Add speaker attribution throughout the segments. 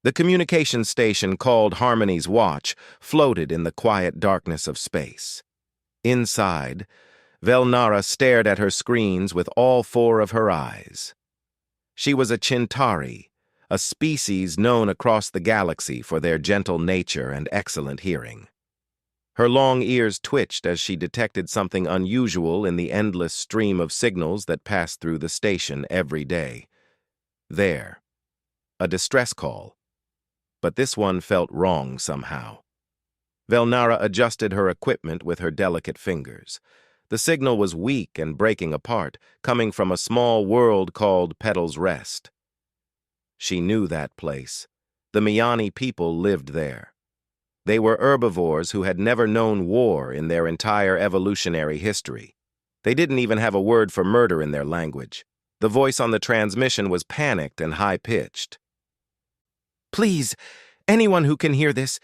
Speaker 1: The communication station called Harmony's Watch floated in the quiet darkness of space. Inside, Velnara stared at her screens with all four of her eyes. She was a Chintari, a species known across the galaxy for their gentle nature and excellent hearing. Her long ears twitched as she detected something unusual in the endless stream of signals that passed through the station every day. There, a distress call. But this one felt wrong somehow. Velnara adjusted her equipment with her delicate fingers. The signal was weak and breaking apart, coming from a small world called Petal's Rest. She knew that place. The Miani people lived there. They were herbivores who had never known war in their entire evolutionary history. They didn't even have a word for murder in their language. The voice on the transmission was panicked and high-pitched. "Please, anyone who can hear this,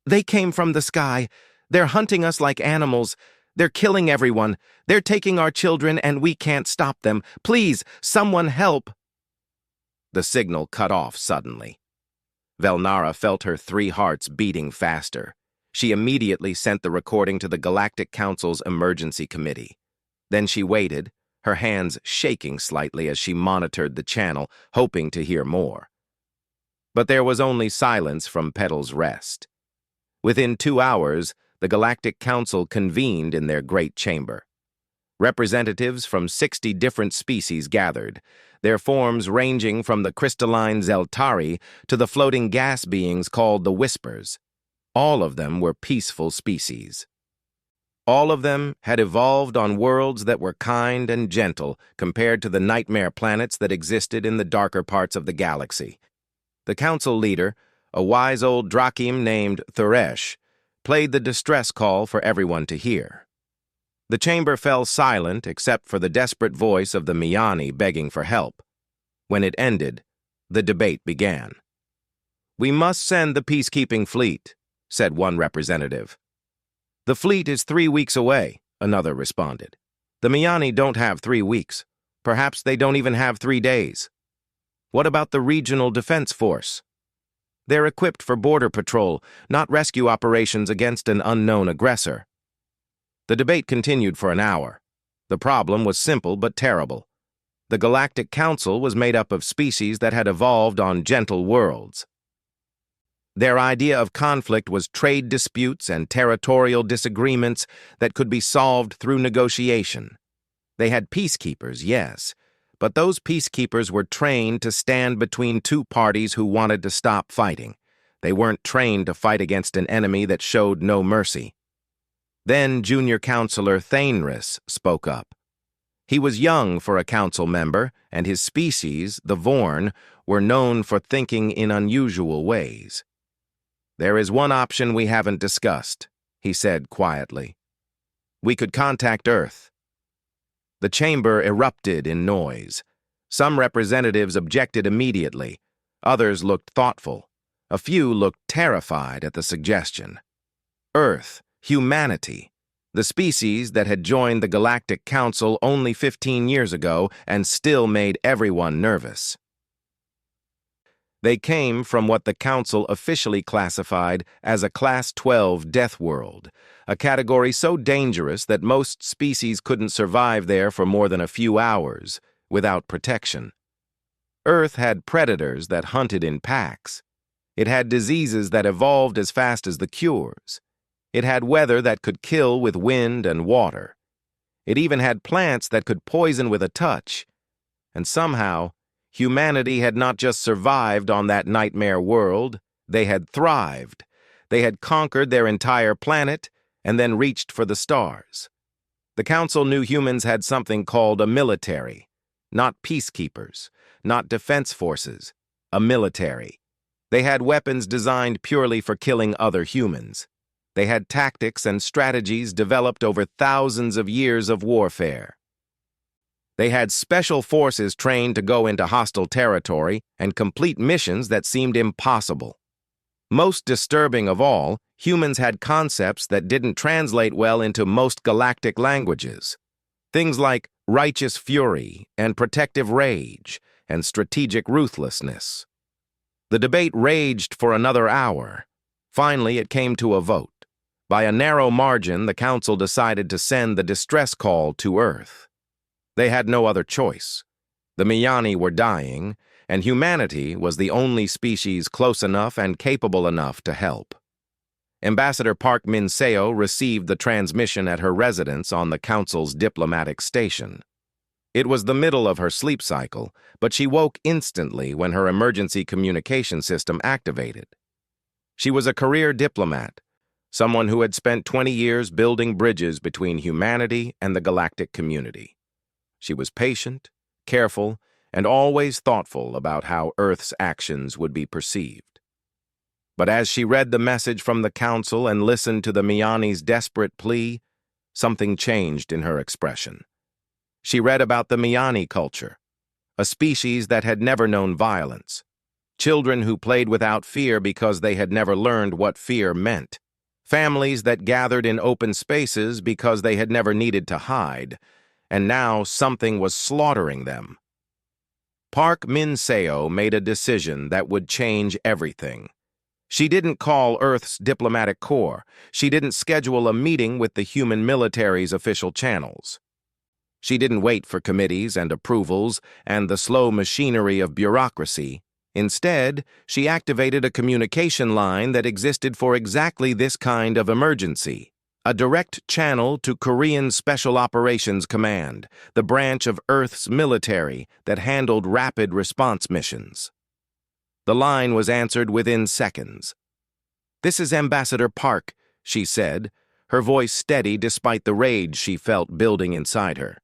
Speaker 1: they came from the sky. They're hunting us like animals. They're killing everyone. They're taking our children and we can't stop them. Please, someone help." The signal cut off suddenly. Velnara felt her 3 hearts beating faster. She immediately sent the recording to the Galactic Council's Emergency Committee. Then she waited, her hands shaking slightly as she monitored the channel, hoping to hear more. But there was only silence from Petal's Rest. Within 2 hours, the Galactic Council convened in their great chamber. Representatives from 60 different species gathered, their forms ranging from the crystalline Zeltari to the floating gas beings called the Whispers. All of them were peaceful species. All of them had evolved on worlds that were kind and gentle compared to the nightmare planets that existed in the darker parts of the galaxy. The council leader, a wise old Drakim named Thuresh, played the distress call for everyone to hear. The chamber fell silent except for the desperate voice of the Miani begging for help. When it ended, the debate began. "We must send the peacekeeping fleet," said one representative. "The fleet is 3 weeks away," another responded. "The Miani don't have 3 weeks. Perhaps they don't even have 3 days. What about the Regional Defense Force? They're equipped for border patrol, not rescue operations against an unknown aggressor." The debate continued for an hour. The problem was simple but terrible. The Galactic Council was made up of species that had evolved on gentle worlds. Their idea of conflict was trade disputes and territorial disagreements that could be solved through negotiation. They had peacekeepers, yes, but those peacekeepers were trained to stand between 2 parties who wanted to stop fighting. They weren't trained to fight against an enemy that showed no mercy. Then Junior Counselor Thainris spoke up. He was young for a council member, and his species, the Vorn, were known for thinking in unusual ways. "There is one option we haven't discussed," he said quietly. "We could contact Earth." The chamber erupted in noise. Some representatives objected immediately. Others looked thoughtful. A few looked terrified at the suggestion. Earth, humanity, the species that had joined the Galactic Council only 15 years ago and still made everyone nervous. They came from what the Council officially classified as a Class 12 death world, a category so dangerous that most species couldn't survive there for more than a few hours without protection. Earth had predators that hunted in packs. It had diseases that evolved as fast as the cures. It had weather that could kill with wind and water. It even had plants that could poison with a touch. And somehow, humanity had not just survived on that nightmare world, they had thrived. They had conquered their entire planet and then reached for the stars. The Council knew humans had something called a military, not peacekeepers, not defense forces, a military. They had weapons designed purely for killing other humans. They had tactics and strategies developed over thousands of years of warfare. They had special forces trained to go into hostile territory and complete missions that seemed impossible. Most disturbing of all, humans had concepts that didn't translate well into most galactic languages. Things like righteous fury and protective rage and strategic ruthlessness. The debate raged for another hour. Finally, it came to a vote. By a narrow margin, the council decided to send the distress call to Earth. They had no other choice. The Miyani were dying, and humanity was the only species close enough and capable enough to help. Ambassador Park Min-seo received the transmission at her residence on the council's diplomatic station. It was the middle of her sleep cycle, but she woke instantly when her emergency communication system activated. She was a career diplomat, someone who had spent 20 years building bridges between humanity and the galactic community. She was patient, careful, and always thoughtful about how Earth's actions would be perceived. But as she read the message from the council and listened to the Miyani's desperate plea, something changed in her expression. She read about the Miyani culture, a species that had never known violence, children who played without fear because they had never learned what fear meant, families that gathered in open spaces because they had never needed to hide, and now something was slaughtering them. Park Min-seo made a decision that would change everything. She didn't call Earth's diplomatic corps. She didn't schedule a meeting with the human military's official channels. She didn't wait for committees and approvals and the slow machinery of bureaucracy. Instead, she activated a communication line that existed for exactly this kind of emergency. A direct channel to Korean Special Operations Command, the branch of Earth's military that handled rapid response missions. The line was answered within seconds. "This is Ambassador Park," she said, her voice steady despite the rage she felt building inside her.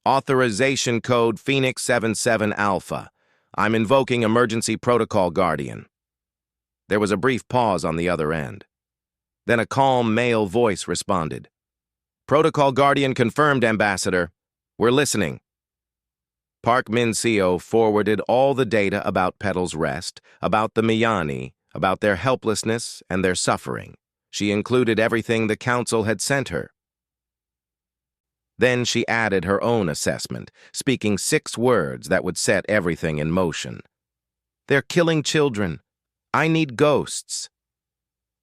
Speaker 1: "Authorization code Phoenix 77 Alpha. I'm invoking Emergency Protocol Guardian." There was a brief pause on the other end. Then a calm male voice responded. "Protocol Guardian confirmed, Ambassador. We're listening." Park Min-seo forwarded all the data about Petal's Rest, about the Miyani, about their helplessness and their suffering. She included everything the council had sent her. Then she added her own assessment, speaking 6 words that would set everything in motion. "They're killing children. I need ghosts."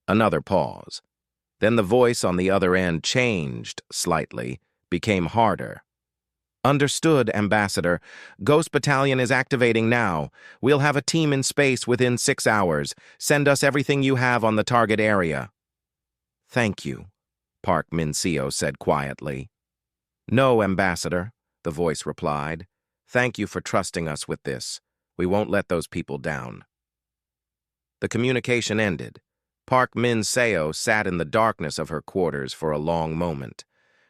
Speaker 1: Another pause. Then the voice on the other end changed slightly, became harder. "Understood, Ambassador. Ghost Battalion is activating now. We'll have a team in space within 6 hours. Send us everything you have on the target area." "Thank you," Park Min-seo said quietly. "No, Ambassador," the voice replied. "Thank you for trusting us with this. We won't let those people down." The communication ended. Park Min-seo sat in the darkness of her quarters for a long moment.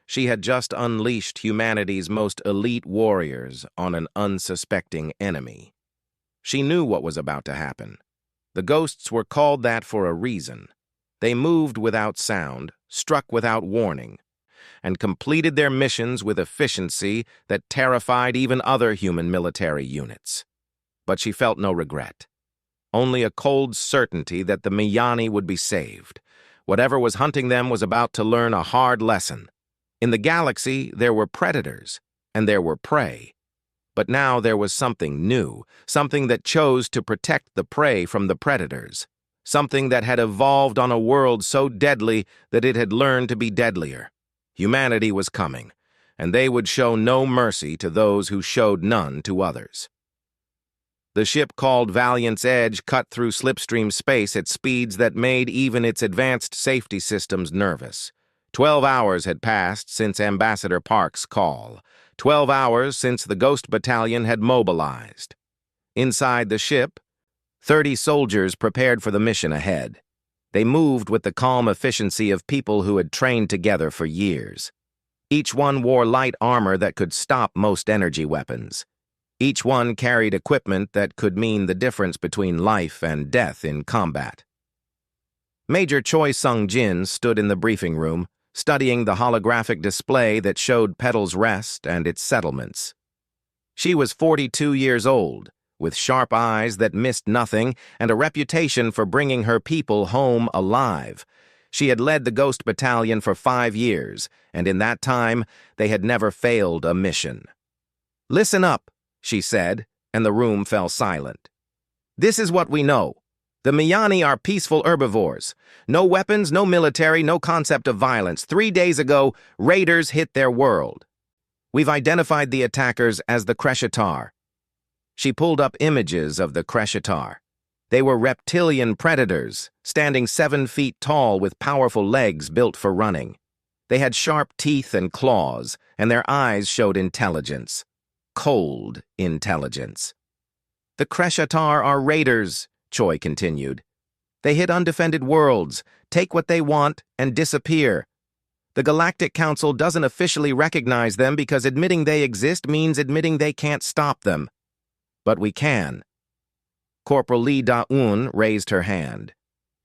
Speaker 1: She had just unleashed humanity's most elite warriors on an unsuspecting enemy. She knew what was about to happen. The ghosts were called that for a reason. They moved without sound, struck without warning, and completed their missions with efficiency that terrified even other human military units. But she felt no regret. Only a cold certainty that the Miyani would be saved. Whatever was hunting them was about to learn a hard lesson. In the galaxy, there were predators, and there were prey. But now there was something new, something that chose to protect the prey from the predators, something that had evolved on a world so deadly that it had learned to be deadlier. Humanity was coming, and they would show no mercy to those who showed none to others. The ship called Valiant's Edge cut through slipstream space at speeds that made even its advanced safety systems nervous. 12 hours had passed since Ambassador Park's call. 12 hours since the Ghost Battalion had mobilized. Inside the ship, 30 soldiers prepared for the mission ahead. They moved with the calm efficiency of people who had trained together for years. Each one wore light armor that could stop most energy weapons. Each one carried equipment that could mean the difference between life and death in combat. Major Choi Sung-jin stood in the briefing room, studying the holographic display that showed Petal's Rest and its settlements. She was 42 years old, with sharp eyes that missed nothing and a reputation for bringing her people home alive. She had led the Ghost Battalion for 5 years, and in that time, they had never failed a mission. "Listen up," she said, and the room fell silent. This is what we know. The Miyani are peaceful herbivores. No weapons, no military, no concept of violence. 3 days ago, raiders hit their world. We've identified the attackers as the Kreshatar. She pulled up images of the Kreshatar. They were reptilian predators, standing 7 feet tall with powerful legs built for running. They had sharp teeth and claws, and their eyes showed intelligence. Cold intelligence. The Kreshatar are raiders, Choi continued. They hit undefended worlds, take what they want, and disappear. The Galactic Council doesn't officially recognize them because admitting they exist means admitting they can't stop them. But we can. Corporal Lee Da-un raised her hand.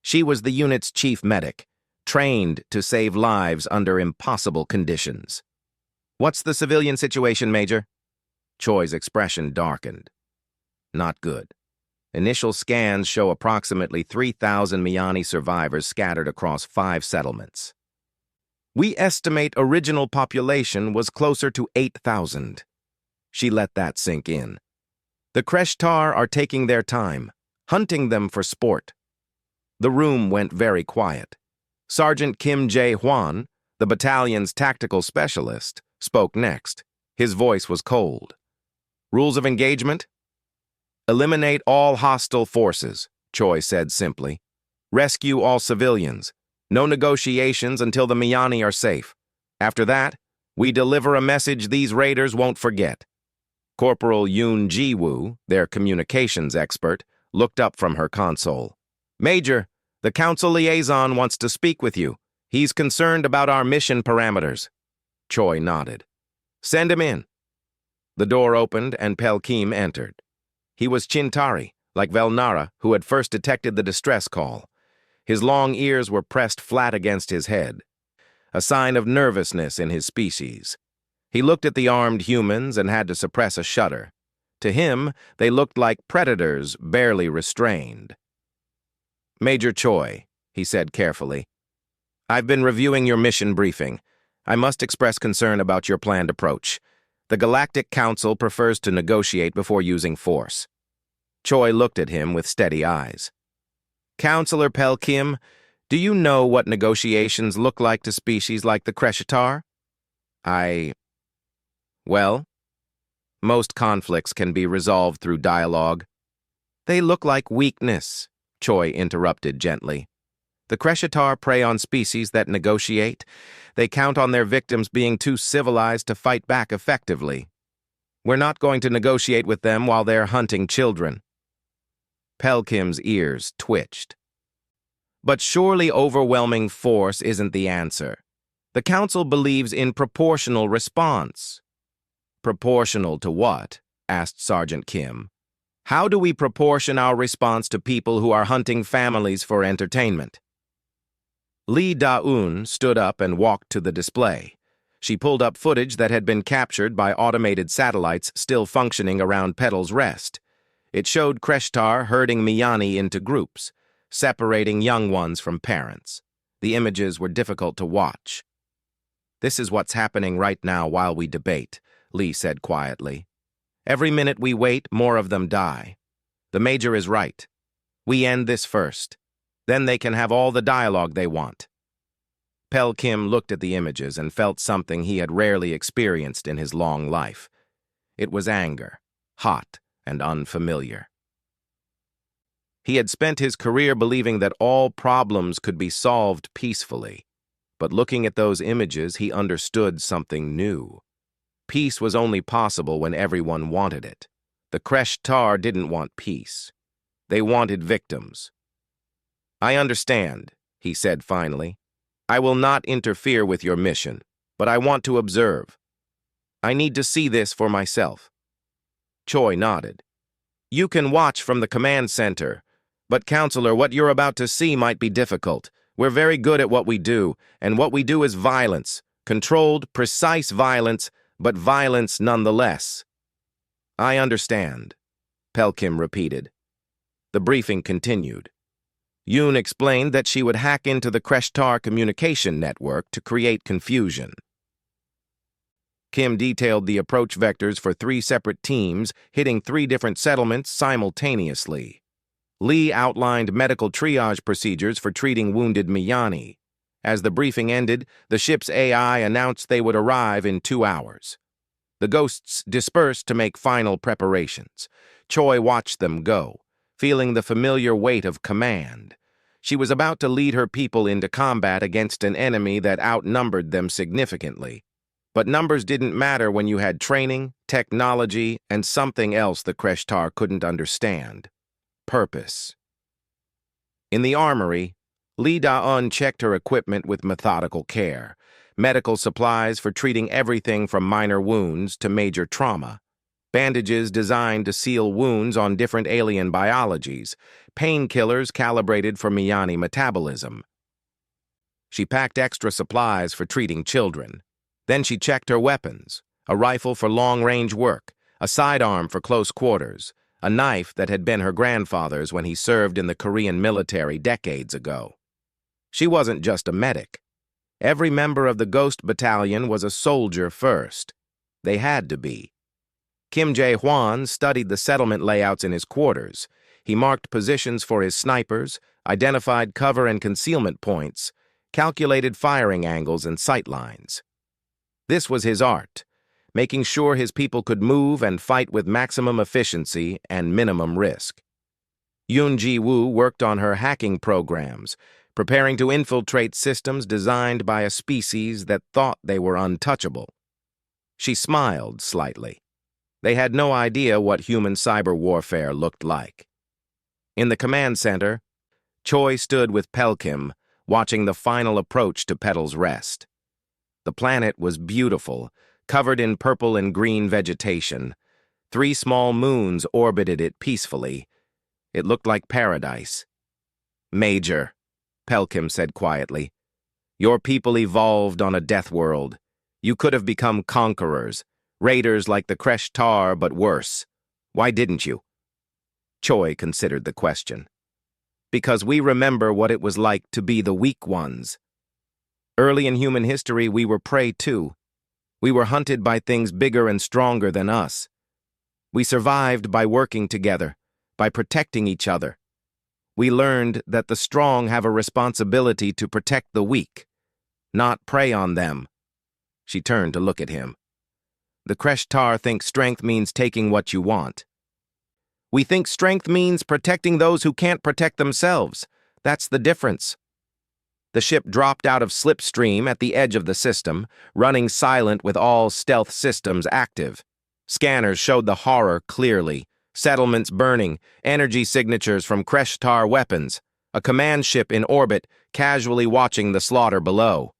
Speaker 1: She was the unit's chief medic, trained to save lives under impossible conditions. What's the civilian situation, Major? Choi's expression darkened. Not good. Initial scans show approximately 3,000 Miyani survivors scattered across 5 settlements. We estimate original population was closer to 8,000. She let that sink in. The Kreshatar are taking their time, hunting them for sport. The room went very quiet. Sergeant Kim Jae-hwan, the battalion's tactical specialist, spoke next. His voice was cold. Rules of engagement? Eliminate all hostile forces, Choi said simply. Rescue all civilians. No negotiations until the Miyani are safe. After that, we deliver a message these raiders won't forget. Corporal Yoon Ji-woo, their communications expert, looked up from her console. Major, the council liaison wants to speak with you. He's concerned about our mission parameters. Choi nodded. Send him in. The door opened and Pelkim entered. He was Chintari, like Velnara, who had first detected the distress call. His long ears were pressed flat against his head, a sign of nervousness in his species. He looked at the armed humans and had to suppress a shudder. To him, they looked like predators barely restrained. Major Choi, he said carefully, I've been reviewing your mission briefing. I must express concern about your planned approach. The Galactic Council prefers to negotiate before using force. Choi looked at him with steady eyes. Counselor Pelkim, do you know what negotiations look like to species like the Kreshatar? Well, most conflicts can be resolved through dialogue. They look like weakness, Choi interrupted gently. The Kreshatar prey on species that negotiate. They count on their victims being too civilized to fight back effectively. We're not going to negotiate with them while they're hunting children. Pelkim's ears twitched. But surely overwhelming force isn't the answer. The Council believes in proportional response. Proportional to what? Asked Sergeant Kim. How do we proportion our response to people who are hunting families for entertainment? Lee Da-un stood up and walked to the display. She pulled up footage that had been captured by automated satellites still functioning around Petal's Rest. It showed Kreshatar herding Miyani into groups, separating young ones from parents. The images were difficult to watch. This is what's happening right now while we debate, Lee said quietly. Every minute we wait, more of them die. The Major is right. We end this first. Then they can have all the dialogue they want. Pelkim looked at the images and felt something he had rarely experienced in his long life. It was anger, hot and unfamiliar. He had spent his career believing that all problems could be solved peacefully. But looking at those images, he understood something new. Peace was only possible when everyone wanted it. The Kreshatar didn't want peace. They wanted victims. I understand, he said finally. I will not interfere with your mission, but I want to observe. I need to see this for myself. Choi nodded. You can watch from the command center, but Counselor, what you're about to see might be difficult. We're very good at what we do, and what we do is violence. Controlled, precise violence, but violence nonetheless. I understand, Pelkim repeated. The briefing continued. Yoon explained that she would hack into the Kreshatar communication network to create confusion. Kim detailed the approach vectors for 3 separate teams, hitting 3 different settlements simultaneously. Lee outlined medical triage procedures for treating wounded Miyani. As the briefing ended, the ship's AI announced they would arrive in 2 hours. The ghosts dispersed to make final preparations. Choi watched them go, feeling the familiar weight of command. She was about to lead her people into combat against an enemy that outnumbered them significantly. But numbers didn't matter when you had training, technology, and something else the Kreshtar couldn't understand: purpose. In the armory, Lee Da-un checked her equipment with methodical care. Medical supplies for treating everything from minor wounds to major trauma. Bandages designed to seal wounds on different alien biologies. Painkillers calibrated for Miyani metabolism. She packed extra supplies for treating children. Then she checked her weapons: a rifle for long-range work, a sidearm for close quarters, a knife that had been her grandfather's when he served in the Korean military decades ago. She wasn't just a medic. Every member of the Ghost Battalion was a soldier first. They had to be. Kim Jae-hwan studied the settlement layouts in his quarters. He marked positions for his snipers, identified cover and concealment points, calculated firing angles and sight lines. This was his art, making sure his people could move and fight with maximum efficiency and minimum risk. Yoon Ji-woo worked on her hacking programs, preparing to infiltrate systems designed by a species that thought they were untouchable. She smiled slightly. They had no idea what human cyber warfare looked like. In the command center, Choi stood with Pelkim, watching the final approach to Petal's Rest. The planet was beautiful, covered in purple and green vegetation. 3 small moons orbited it peacefully. It looked like paradise. "Major," Pelkim said quietly, "your people evolved on a death world. You could have become conquerors, raiders like the Kreshtar, but worse. Why didn't you?" Choi considered the question. "Because we remember what it was like to be the weak ones. Early in human history, we were prey too. We were hunted by things bigger and stronger than us. We survived by working together, by protecting each other. We learned that the strong have a responsibility to protect the weak, not prey on them." She turned to look at him. "The Kreshtar think strength means taking what you want. We think strength means protecting those who can't protect themselves. That's the difference." The ship dropped out of slipstream at the edge of the system, running silent with all stealth systems active. Scanners showed the horror clearly: settlements burning, energy signatures from Kreshtar weapons, a command ship in orbit casually watching the slaughter below.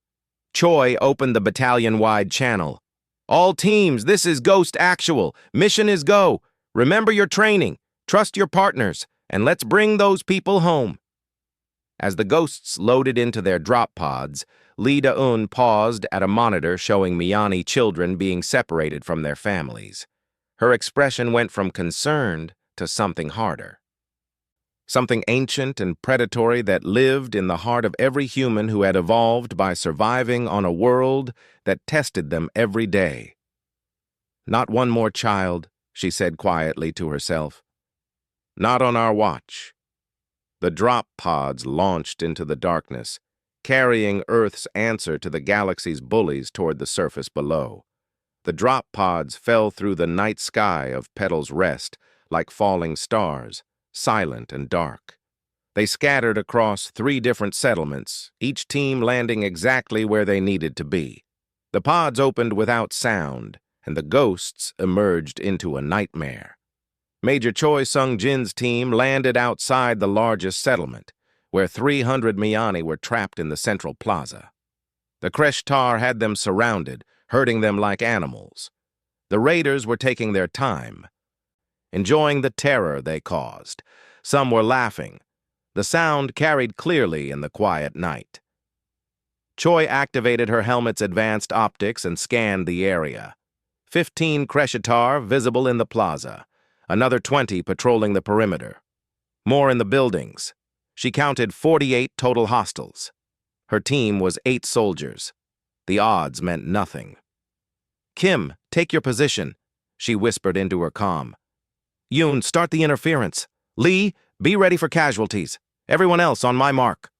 Speaker 1: Choi opened the battalion-wide channel. "All teams, this is Ghost Actual. Mission is go. Remember your training, trust your partners, and let's bring those people home." As the ghosts loaded into their drop pods, Lee Da-un paused at a monitor showing Miyani children being separated from their families. Her expression went from concerned to something harder. Something ancient and predatory that lived in the heart of every human who had evolved by surviving on a world that tested them every day. "Not one more child," she said quietly to herself. "Not on our watch." The drop pods launched into the darkness, carrying Earth's answer to the galaxy's bullies toward the surface below. The drop pods fell through the night sky of Petal's Rest like falling stars, silent and dark. They scattered across 3 different settlements, each team landing exactly where they needed to be. The pods opened without sound, and the ghosts emerged into a nightmare. Major Choi Sung-jin's team landed outside the largest settlement, where 300 Miyani were trapped in the central plaza. The Kreshtar had them surrounded, herding them like animals. The raiders were taking their time, enjoying the terror they caused. Some were laughing. The sound carried clearly in the quiet night. Choi activated her helmet's advanced optics and scanned the area. 15 Kreshtar visible in the plaza. Another 20 patrolling the perimeter. More in the buildings. She counted 48 total hostiles. Her team was 8 soldiers. The odds meant nothing. "Kim, take your position," she whispered into her comm. "Yoon, start the interference. Lee, Be ready for casualties. Everyone else on my mark.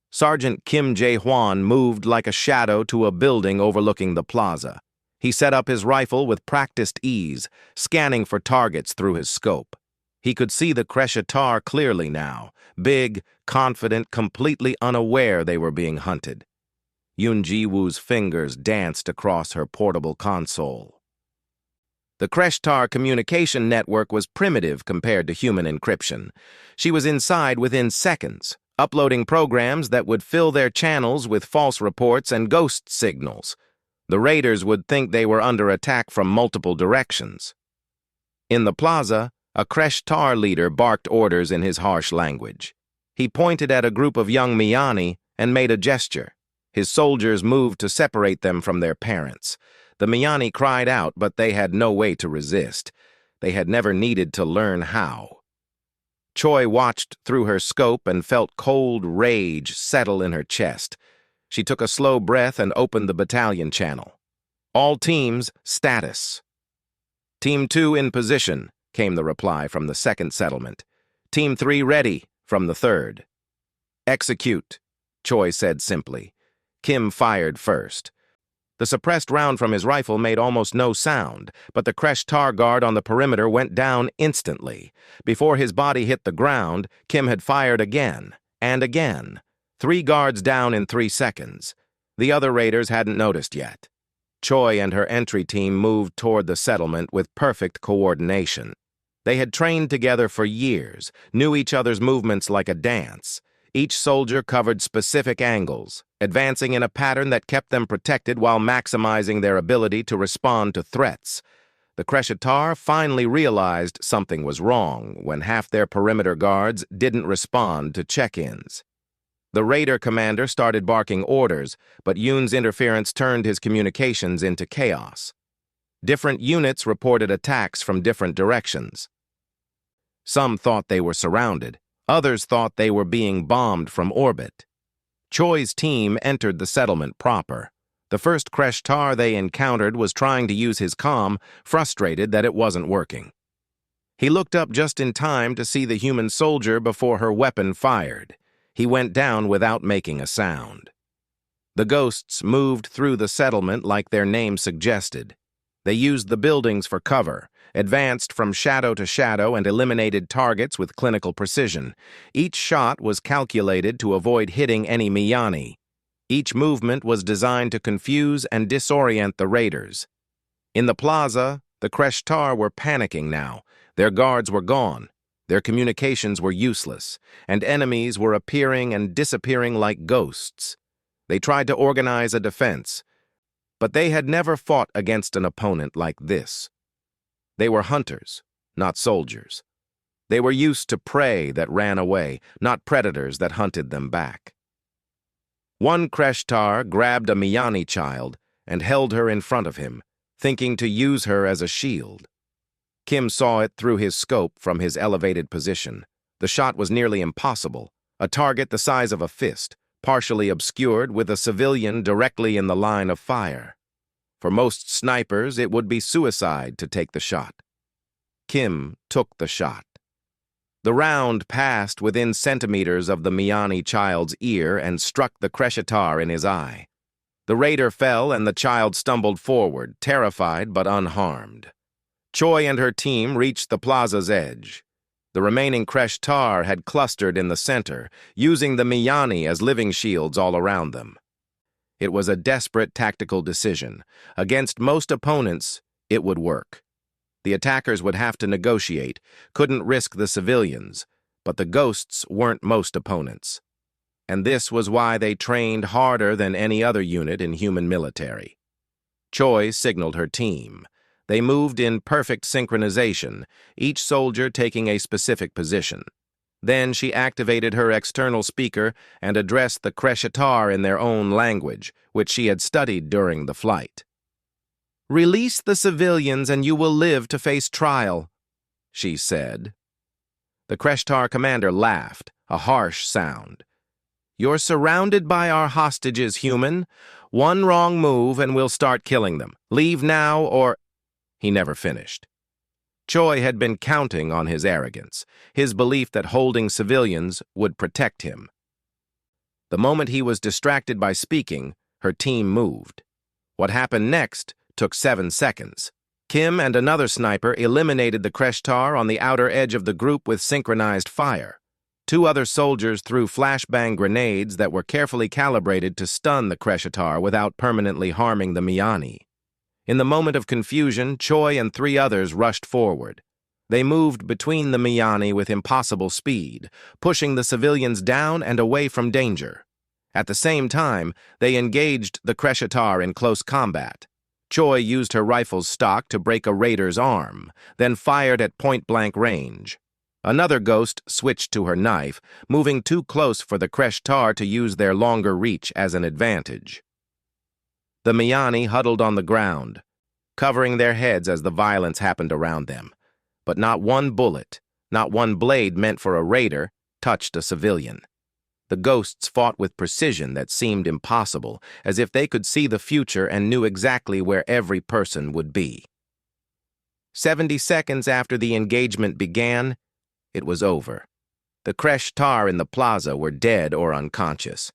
Speaker 1: Sergeant Kim Jae-hwan moved like a shadow to a building overlooking the plaza. He set up his rifle with practiced ease, scanning for targets through his scope. He could see the Kreshatar clearly now, big, confident, completely unaware they were being hunted. Yoon Ji-woo's fingers danced across her portable console. The Kreshatar communication network was primitive compared to human encryption. She was inside within seconds, uploading programs that would fill their channels with false reports and ghost signals. The raiders would think they were under attack from multiple directions. In the plaza, a Kreshatar leader barked orders in his harsh language. He pointed at a group of young Miyani and made a gesture. His soldiers moved to separate them from their parents. The Miyani cried out, but they had no way to resist. They had never needed to learn how. Choi watched through her scope and felt cold rage settle in her chest. She took a slow breath and opened the battalion channel. All teams, status. Team 2 in position, came the reply from the second settlement. Team 3 ready, from the third. Execute, Choi said simply. Kim fired first. The suppressed round from his rifle made almost no sound, but the Kreshatar guard on the perimeter went down instantly. Before his body hit the ground, Kim had fired again, and again. 3 guards down in 3 seconds. The other raiders hadn't noticed yet. Choi and her entry team moved toward the settlement with perfect coordination. They had trained together for years, knew each other's movements like a dance. Each soldier covered specific angles, advancing in a pattern that kept them protected while maximizing their ability to respond to threats. The Kreshatar finally realized something was wrong when half their perimeter guards didn't respond to check-ins. The raider commander started barking orders, but Yoon's interference turned his communications into chaos. Different units reported attacks from different directions. Some thought they were surrounded. Others thought they were being bombed from orbit. Choi's team entered the settlement proper. The first Kreshatar they encountered was trying to use his comm, frustrated that it wasn't working. He looked up just in time to see the human soldier before her weapon fired. He went down without making a sound. The ghosts moved through the settlement like their name suggested. They used the buildings for cover, advanced from shadow to shadow, and eliminated targets with clinical precision. Each shot was calculated to avoid hitting any Miyani. Each movement was designed to confuse and disorient the raiders. In the plaza, the Kreshatar were panicking now. Their guards were gone. Their communications were useless, and enemies were appearing and disappearing like ghosts. They tried to organize a defense, but they had never fought against an opponent like this. They were hunters, not soldiers. They were used to prey that ran away, not predators that hunted them back. One Kreshatar grabbed a Miyani child and held her in front of him, thinking to use her as a shield. Kim saw it through his scope from his elevated position. The shot was nearly impossible, a target the size of a fist, partially obscured with a civilian directly in the line of fire. For most snipers, it would be suicide to take the shot. Kim took the shot. The round passed within centimeters of the Miyani child's ear and struck the Kreshatar in his eye. The raider fell and the child stumbled forward, terrified but unharmed. Choi and her team reached the plaza's edge. The remaining Kreshatar had clustered in the center, using the Miyani as living shields all around them. It was a desperate tactical decision. Against most opponents, it would work. The attackers would have to negotiate, couldn't risk the civilians, but the ghosts weren't most opponents. And this was why they trained harder than any other unit in human military. Choi signaled her team. They moved in perfect synchronization, each soldier taking a specific position. Then she activated her external speaker and addressed the Kreshatar in their own language, which she had studied during the flight. "Release the civilians and you will live to face trial," she said. The Kreshatar commander laughed, a harsh sound. "You're surrounded by our hostages, human. One wrong move and we'll start killing them. Leave now or—" He never finished. Choi had been counting on his arrogance, his belief that holding civilians would protect him. The moment he was distracted by speaking, her team moved. What happened next took 7 seconds. Kim and another sniper eliminated the Kreshtar on the outer edge of the group with synchronized fire. 2 other soldiers threw flashbang grenades that were carefully calibrated to stun the Kreshtar without permanently harming the Miani. In the moment of confusion, Choi and 3 others rushed forward. They moved between the Miani with impossible speed, pushing the civilians down and away from danger. At the same time, they engaged the Kreshtar in close combat. Choi used her rifle's stock to break a raider's arm, then fired at point-blank range. Another ghost switched to her knife, moving too close for the Kreshtar to use their longer reach as an advantage. The Miani huddled on the ground, covering their heads as the violence happened around them. But not one bullet, not one blade meant for a raider, touched a civilian. The ghosts fought with precision that seemed impossible, as if they could see the future and knew exactly where every person would be. 70 seconds after the engagement began, it was over. The Kreshtar in the plaza were dead or unconscious.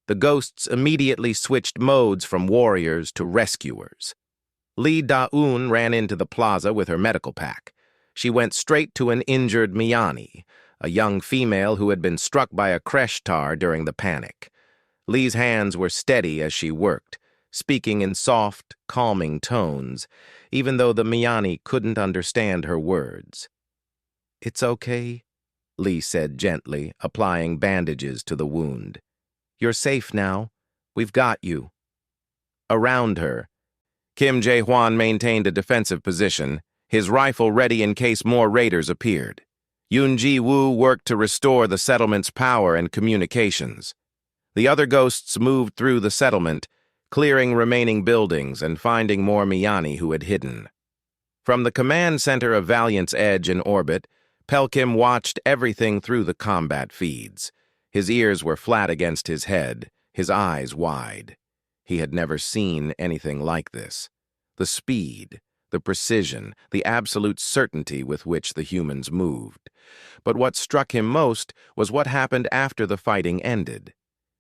Speaker 1: The ghosts immediately switched modes from warriors to rescuers. Lee Da-eun ran into the plaza with her medical pack. She went straight to an injured Miani, a young female who had been struck by a Kreshtar during the panic. Lee's hands were steady as she worked, speaking in soft, calming tones, even though the Miani couldn't understand her words. "It's okay," Lee said gently, applying bandages to the wound. "You're safe now. We've got you." Around her, Kim Jae-hwan maintained a defensive position, his rifle ready in case more raiders appeared. Yoon Ji-woo worked to restore the settlement's power and communications. The other ghosts moved through the settlement, clearing remaining buildings and finding more Miani who had hidden. From the command center of Valiant's Edge in orbit, Pelkim watched everything through the combat feeds. His ears were flat against his head, his eyes wide. He had never seen anything like this. The speed, the precision, the absolute certainty with which the humans moved. But what struck him most was what happened after the fighting ended.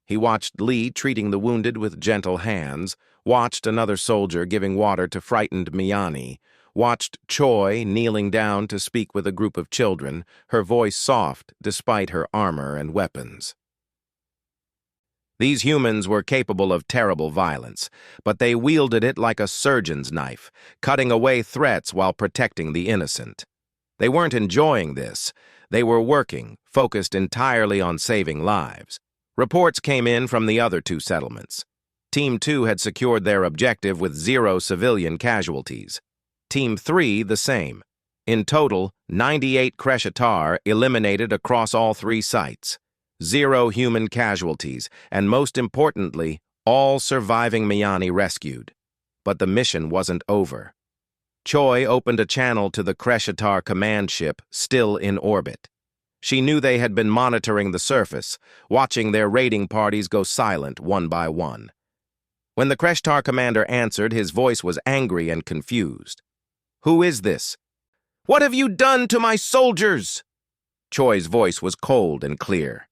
Speaker 1: He watched Lee treating the wounded with gentle hands, watched another soldier giving water to frightened Miani, watched Choi kneeling down to speak with a group of children, her voice soft despite her armor and weapons. These humans were capable of terrible violence, but they wielded it like a surgeon's knife, cutting away threats while protecting the innocent. They weren't enjoying this. They were working, focused entirely on saving lives. Reports came in from the other 2 settlements. Team 2 had secured their objective with 0 civilian casualties. Team 3 the same. In total, 98 Kreshtar eliminated across all 3 sites. 0 human casualties, and most importantly, all surviving Miani rescued. But the mission wasn't over. Choi opened a channel to the Kreshtar command ship, still in orbit. She knew they had been monitoring the surface, watching their raiding parties go silent one by one. When the Kreshtar commander answered, his voice was angry and confused. "Who is this?" "What have you done to my soldiers?" Choi's voice was cold and clear.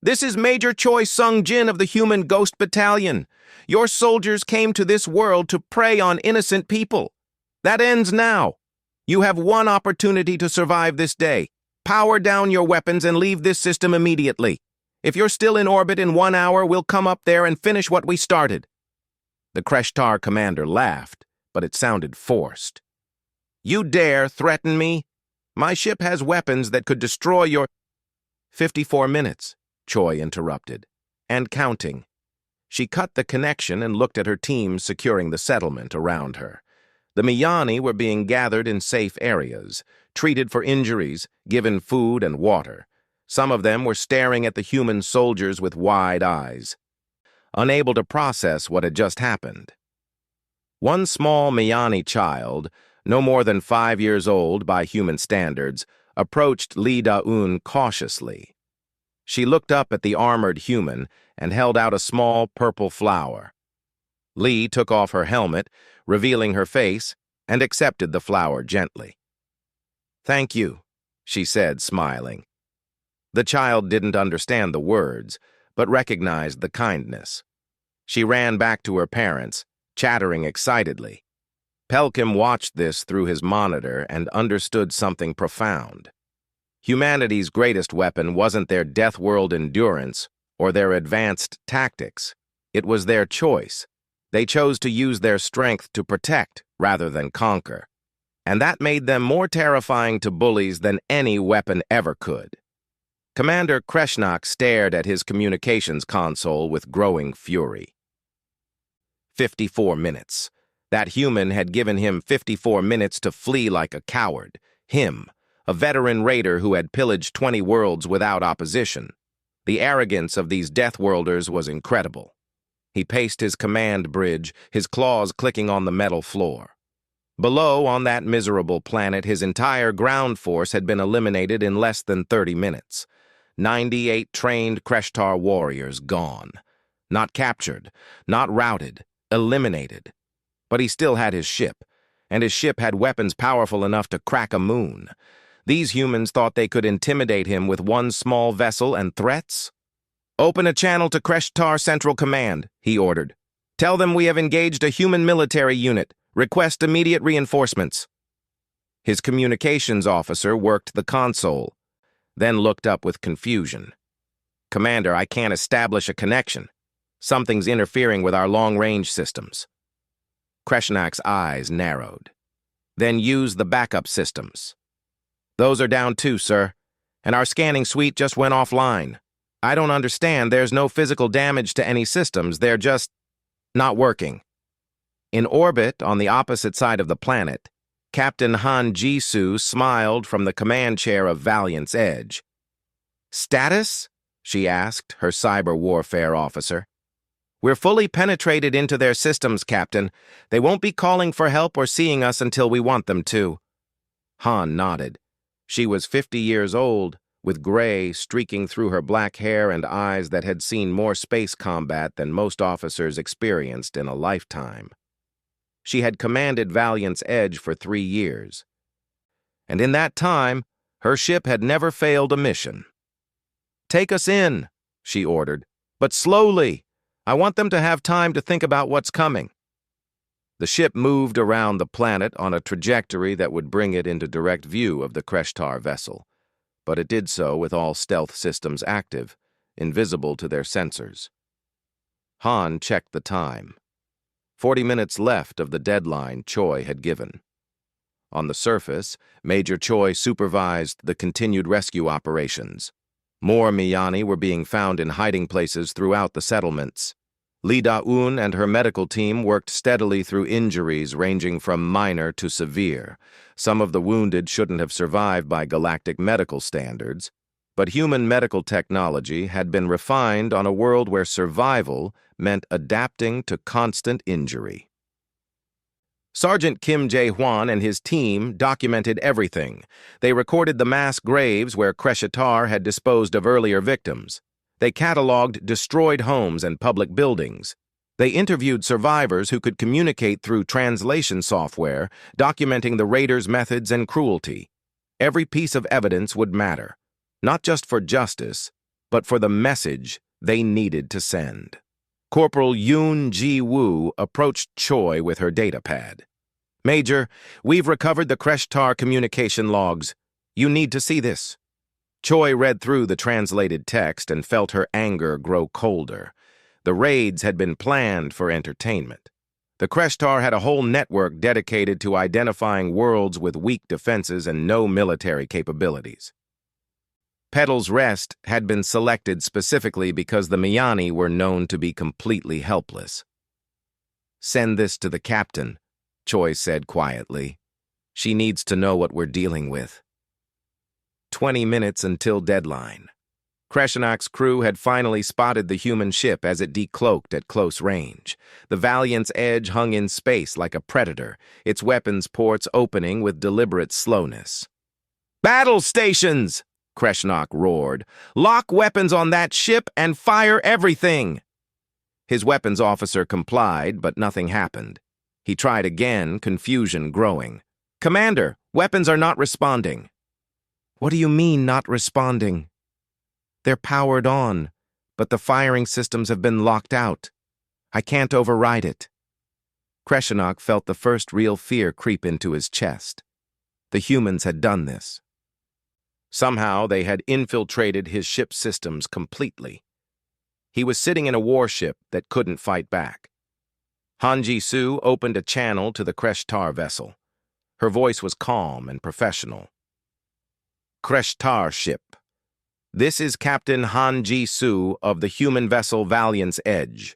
Speaker 1: "This is Major Choi Sung-jin of the Human Ghost Battalion. Your soldiers came to this world to prey on innocent people. That ends now. You have one opportunity to survive this day. Power down your weapons and leave this system immediately. If you're still in orbit in 1 hour, we'll come up there and finish what we started." The Kreshtar commander laughed, but it sounded forced. "You dare threaten me? My ship has weapons that could destroy your—" 54 minutes. Choi interrupted. "And counting." She cut the connection and looked at her team securing the settlement around her. The Miani were being gathered in safe areas, treated for injuries, given food and water. Some of them were staring at the human soldiers with wide eyes, unable to process what had just happened. One small Miani child, no more than 5 years old by human standards, approached Lee Da-eun cautiously. She looked up at the armored human and held out a small purple flower. Lee took off her helmet, revealing her face, and accepted the flower gently. "Thank you," she said, smiling. The child didn't understand the words, but recognized the kindness. She ran back to her parents, chattering excitedly. Pelkim watched this through his monitor and understood something profound. Humanity's greatest weapon wasn't their Deathworld endurance or their advanced tactics. It was their choice. They chose to use their strength to protect rather than conquer. And that made them more terrifying to bullies than any weapon ever could. Commander Kreshnak stared at his communications console with growing fury. 54 minutes. That human had given him 54 minutes to flee like a coward. Him, a veteran raider who had pillaged 20 worlds without opposition. The arrogance of these Deathworlders was incredible. He paced his command bridge, his claws clicking on the metal floor. Below, on that miserable planet, his entire ground force had been eliminated in less than 30 minutes. 98 trained Kreshtar warriors gone. Not captured, not routed, eliminated. But he still had his ship, and his ship had weapons powerful enough to crack a moon. These humans thought they could intimidate him with one small vessel and threats? "Open a channel to Kreshtar Central Command," he ordered. "Tell them we have engaged a human military unit. Request immediate reinforcements." His communications officer worked the console, then looked up with confusion. "Commander, I can't establish a connection. Something's interfering with our long-range systems." Kreshnak's eyes narrowed. "Then use the backup systems." "Those are down too, sir, and our scanning suite just went offline. I don't understand. There's no physical damage to any systems. They're just not working." In orbit on the opposite side of the planet, Captain Han Jisoo smiled from the command chair of Valiant's Edge. "Status?" she asked her cyber warfare officer. "We're fully penetrated into their systems, Captain. They won't be calling for help or seeing us until we want them to." Han nodded. She was 50 years old, with gray streaking through her black hair and eyes that had seen more space combat than most officers experienced in a lifetime. She had commanded Valiant's Edge for 3 years. And in that time, her ship had never failed a mission. "Take us in," she ordered, "but slowly. I want them to have time to think about what's coming." The ship moved around the planet on a trajectory that would bring it into direct view of the Kreshtar vessel, but it did so with all stealth systems active, invisible to their sensors. Han checked the time. 40 minutes left of the deadline Choi had given. On the surface, Major Choi supervised the continued rescue operations. More Miyani were being found in hiding places throughout the settlements. Lee Da-un and her medical team worked steadily through injuries ranging from minor to severe. Some of the wounded shouldn't have survived by galactic medical standards, but human medical technology had been refined on a world where survival meant adapting to constant injury. Sergeant Kim Jae-hwan and his team documented everything. They recorded the mass graves where Kreshtar had disposed of earlier victims. They cataloged destroyed homes and public buildings. They interviewed survivors who could communicate through translation software, documenting the raiders' methods and cruelty. Every piece of evidence would matter, not just for justice, but for the message they needed to send. Corporal Yoon Ji-woo approached Choi with her datapad. "Major, we've recovered the Kreshtar communication logs. You need to see this." Choi read through the translated text and felt her anger grow colder. The raids had been planned for entertainment. The Kreshtar had a whole network dedicated to identifying worlds with weak defenses and no military capabilities. Petal's Rest had been selected specifically because the Miyani were known to be completely helpless. "Send this to the captain," Choi said quietly. "She needs to know what we're dealing with." 20 minutes until deadline. Kreshnak's crew had finally spotted the human ship as it decloaked at close range. The Valiant's Edge hung in space like a predator, its weapons ports opening with deliberate slowness. "Battle stations!" Kreshnak roared. "Lock weapons on that ship and fire everything!" His weapons officer complied, but nothing happened. He tried again, confusion growing. "Commander, weapons are not responding." What do you mean, not responding? They're powered on, but the firing systems have been locked out. I can't override it. Kreshenok felt the first real fear creep into his chest. The humans had done this. Somehow they had infiltrated his ship's systems completely. He was sitting in a warship that couldn't fight back. Hanji Su opened a channel to the Kreshtar vessel. Her voice was calm and professional. Kreshtar ship. This is Captain Hanji Su of the human vessel Valiant's Edge.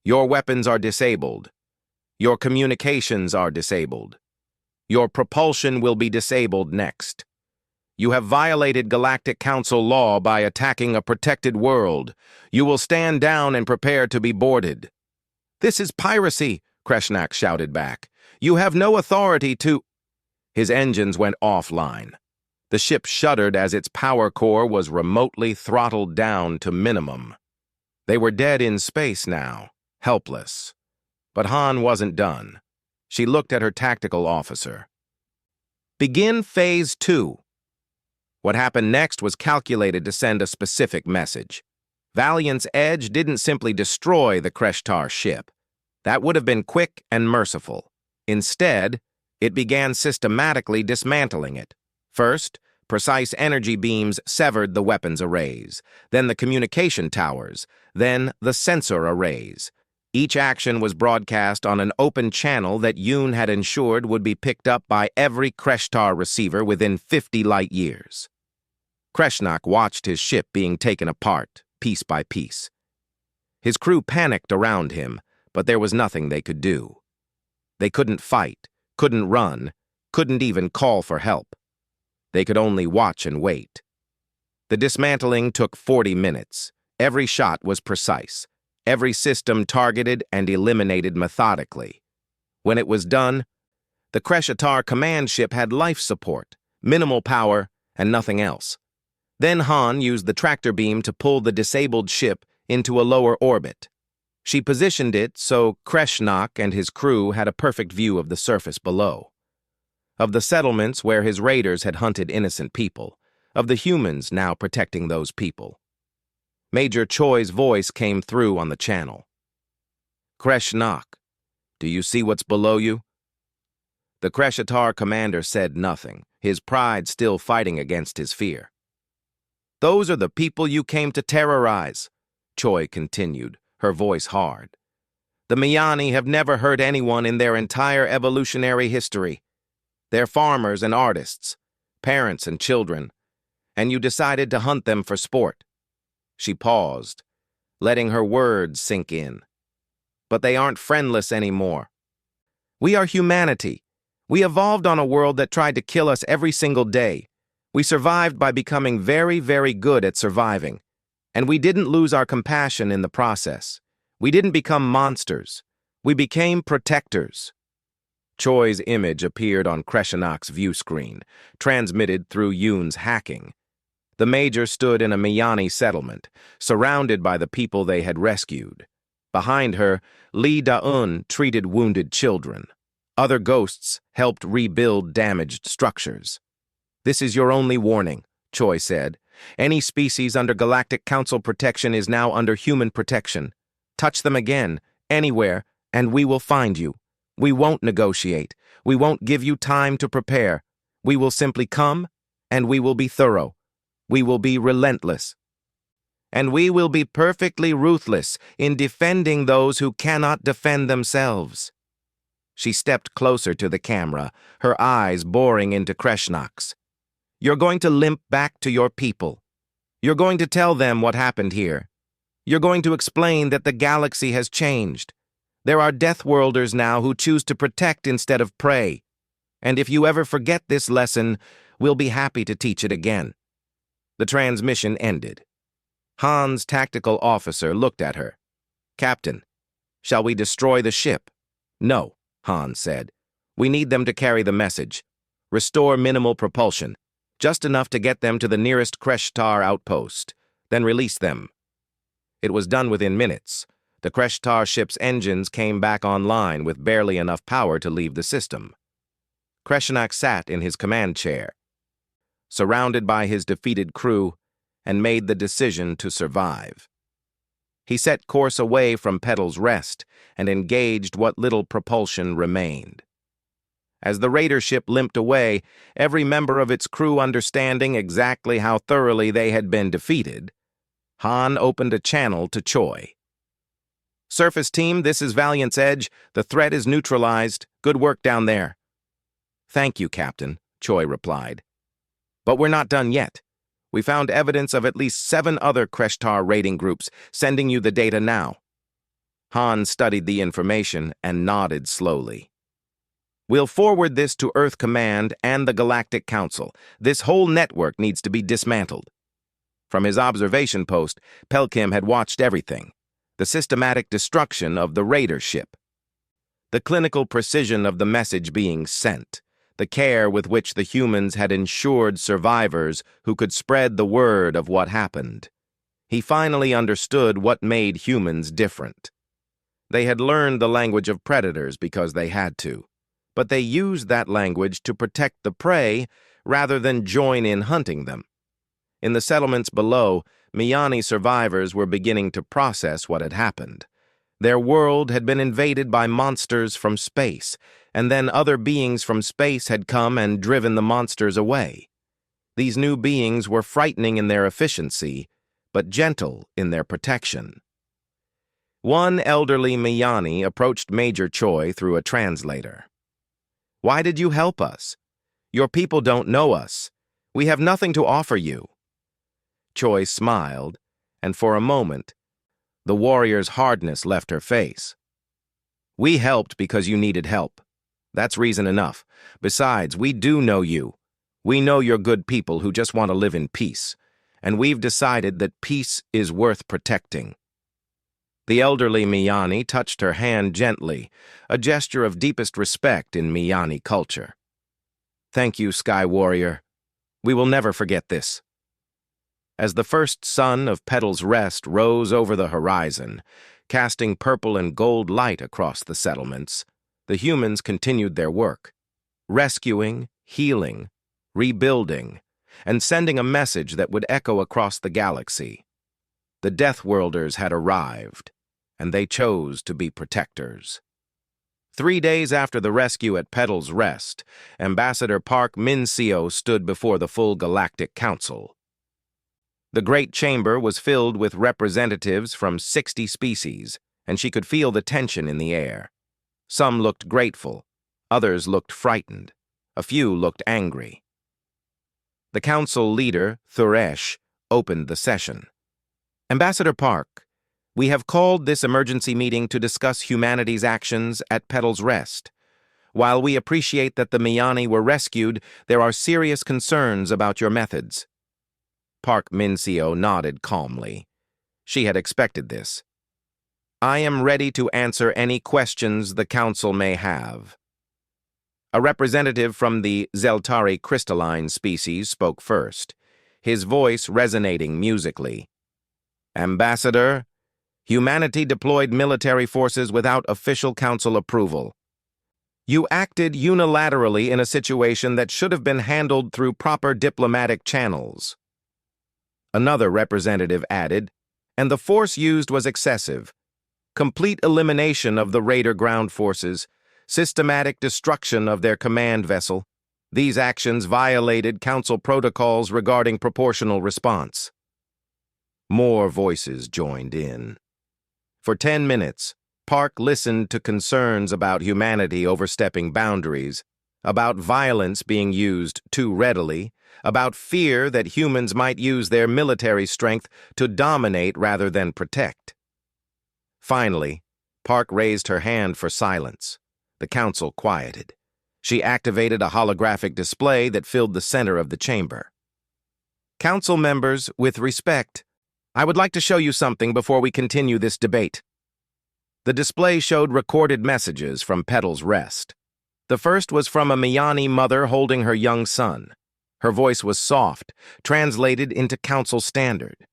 Speaker 1: Your weapons are disabled. Your communications are disabled. Your propulsion will be disabled next. You have violated Galactic Council law by attacking a protected world. You will stand down and prepare to be boarded. This is piracy, Kreshenok shouted back. You have no authority to... His engines went offline. The ship shuddered as its power core was remotely throttled down to minimum. They were dead in space now, helpless. But Han wasn't done. She looked at her tactical officer. Begin Phase 2. What happened next was calculated to send a specific message. Valiant's Edge didn't simply destroy the Kreshtar ship. That would have been quick and merciful. Instead, it began systematically dismantling it. First, precise energy beams severed the weapons arrays, then the communication towers, then the sensor arrays. Each action was broadcast on an open channel that Yoon had ensured would be picked up by every Kreshtar receiver within 50 light years. Kreshenok watched his ship being taken apart, piece by piece. His crew panicked around him, but there was nothing they could do. They couldn't fight, couldn't run, couldn't even call for help. They could only watch and wait. The dismantling took 40 minutes. Every shot was precise. Every system targeted and eliminated methodically. When it was done, the Kreshtar command ship had life support, minimal power, and nothing else. Then Han used the tractor beam to pull the disabled ship into a lower orbit. She positioned it so Kreshenok and his crew had a perfect view of the surface below. Of the settlements where his raiders had hunted innocent people, of the humans now protecting those people. Major Choi's voice came through on the channel. Kreshenok, do you see what's below you? The Kreshtar commander said nothing, his pride still fighting against his fear. Those are the people you came to terrorize, Choi continued, her voice hard. The Miyani have never hurt anyone in their entire evolutionary history. They're farmers and artists, parents and children, and you decided to hunt them for sport. She paused, letting her words sink in. But they aren't friendless anymore. We are humanity. We evolved on a world that tried to kill us every single day. We survived by becoming very, very good at surviving. And we didn't lose our compassion in the process. We didn't become monsters. We became protectors. Choi's image appeared on Kreshenok's view screen, transmitted through Yoon's hacking. The Major stood in a Miyani settlement, surrounded by the people they had rescued. Behind her, Lee Da-un treated wounded children. Other ghosts helped rebuild damaged structures. This is your only warning, Choi said. Any species under Galactic Council protection is now under human protection. Touch them again, anywhere, and we will find you. We won't negotiate. We won't give you time to prepare. We will simply come, and we will be thorough. We will be relentless. And we will be perfectly ruthless in defending those who cannot defend themselves. She stepped closer to the camera, her eyes boring into Kreshenok's. You're going to limp back to your people. You're going to tell them what happened here. You're going to explain that the galaxy has changed. There are Deathworlders now who choose to protect instead of prey. And if you ever forget this lesson, we'll be happy to teach it again. The transmission ended. Han's tactical officer looked at her. Captain, shall we destroy the ship? No, Han said. We need them to carry the message. Restore minimal propulsion. Just enough to get them to the nearest Kreshtar outpost, then release them. It was done within minutes. The Kreshtar ship's engines came back online with barely enough power to leave the system. Kreshenok sat in his command chair. surrounded by his defeated crew, and made the decision to survive. He set course away from Petal's Rest and engaged what little propulsion remained. As the raider ship limped away, every member of its crew understanding exactly how thoroughly they had been defeated, Han opened a channel to Choi. "Surface team, this is Valiant's Edge. The threat is neutralized. Good work down there." "Thank you, Captain," Choi replied. "But we're not done yet. We found evidence of at least 7 other Kreshtar raiding groups, sending you the data now." Han studied the information and nodded slowly. "We'll forward this to Earth Command and the Galactic Council. This whole network needs to be dismantled." From his observation post, Pelkim had watched everything. The systematic destruction of the raider ship. The clinical precision of the message being sent. The care with which the humans had ensured survivors who could spread the word of what happened. He finally understood what made humans different. They had learned the language of predators because they had to, but they used that language to protect the prey rather than join in hunting them. In the settlements below, Miyani survivors were beginning to process what had happened. Their world had been invaded by monsters from space, and then other beings from space had come and driven the monsters away. These new beings were frightening in their efficiency, but gentle in their protection. One elderly Miyani approached Major Choi through a translator. "Why did you help us? Your people don't know us. We have nothing to offer you." Choi smiled, and for a moment, the warrior's hardness left her face. "We helped because you needed help. That's reason enough. Besides, we do know you. We know you're good people who just want to live in peace, and we've decided that peace is worth protecting." The elderly Miyani touched her hand gently, a gesture of deepest respect in Miyani culture. "Thank you, Sky Warrior. We will never forget this." As the first sun of Petal's Rest rose over the horizon, casting purple and gold light across the settlements, the humans continued their work, rescuing, healing, rebuilding, and sending a message that would echo across the galaxy. The Deathworlders had arrived, and they chose to be protectors. 3 days after the rescue at Petal's Rest, Ambassador Park Min-seo stood before the full Galactic Council. The Great Chamber was filled with representatives from 60 species, and she could feel the tension in the air. Some looked grateful, others looked frightened, a few looked angry. The council leader, Thuresh, opened the session. "Ambassador Park, we have called this emergency meeting to discuss humanity's actions at Petal's Rest. While we appreciate that the Miyani were rescued, there are serious concerns about your methods." Park Min-seo nodded calmly. She had expected this. "I am ready to answer any questions the council may have." A representative from the Zeltari crystalline species spoke first, his voice resonating musically. "Ambassador, humanity deployed military forces without official council approval. You acted unilaterally in a situation that should have been handled through proper diplomatic channels." Another representative added, "And the force used was excessive. Complete elimination of the raider ground forces, systematic destruction of their command vessel. These actions violated council protocols regarding proportional response." More voices joined in. For 10 minutes, Park listened to concerns about humanity overstepping boundaries, about violence being used too readily, about fear that humans might use their military strength to dominate rather than protect. Finally, Park raised her hand for silence. The council quieted. She activated a holographic display that filled the center of the chamber. "Council members, with respect, I would like to show you something before we continue this debate." The display showed recorded messages from Petal's Rest. The first was from a Miyani mother holding her young son. Her voice was soft, translated into council standard.